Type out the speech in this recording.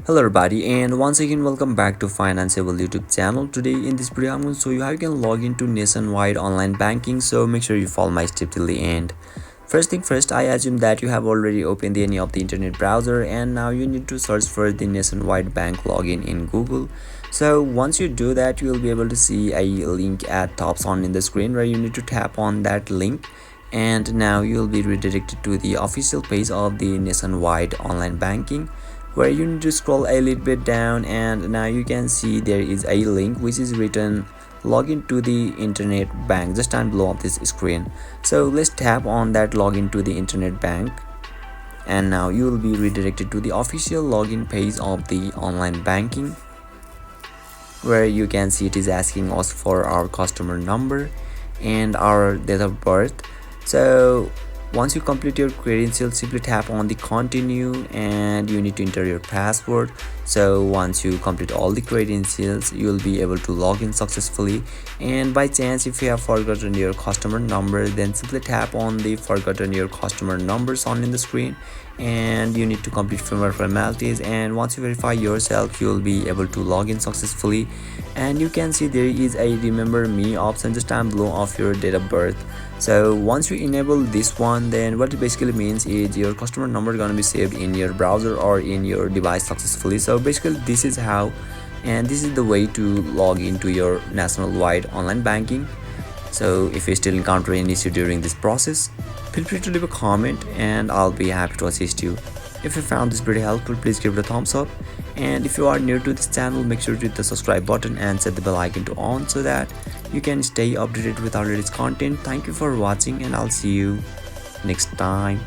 Hello everybody, and once again welcome back to Financeable YouTube channel. Today in this video I'm going to show you how you can log into nationwide online banking, so make sure you follow my step till the end. First thing first, I assume that you have already opened any of the internet browser and now you need to search for the nationwide bank login in Google. So once you do that, you will be able to see a link at top on in the screen where you need to tap on that link, and now you will be redirected to the official page of the nationwide online banking, where you need to scroll a little bit down, and now you can see there is a link which is written login to the internet bank just down below of this screen. So let's tap on that login to the internet bank, and now you will be redirected to the official login page of the online banking, where you can see it is asking us for our customer number and our date of birth. So once you complete your credentials, simply tap on the continue and you need to enter your password. So once you complete all the credentials, you will be able to log in successfully. And by chance, if you have forgotten your customer number, then simply tap on the forgotten your customer numbers on in the screen, and you need to complete few more formalities. And once you verify yourself, you will be able to log in successfully. And you can see there is a remember me option just down below of your date of birth. So once you enable this one, then what it basically means is your customer number is going to be saved in your browser or in your device successfully. So basically this is how, and this is the way to log into your nationwide online banking. So if you still encounter any issue during this process, feel free to leave a comment and I'll be happy to assist you. If you found this pretty helpful, please give it a thumbs up, and if you are new to this channel, make sure to hit the subscribe button and set the bell icon to on so that you can stay updated with our latest content. Thank you for watching, and I'll see you next time.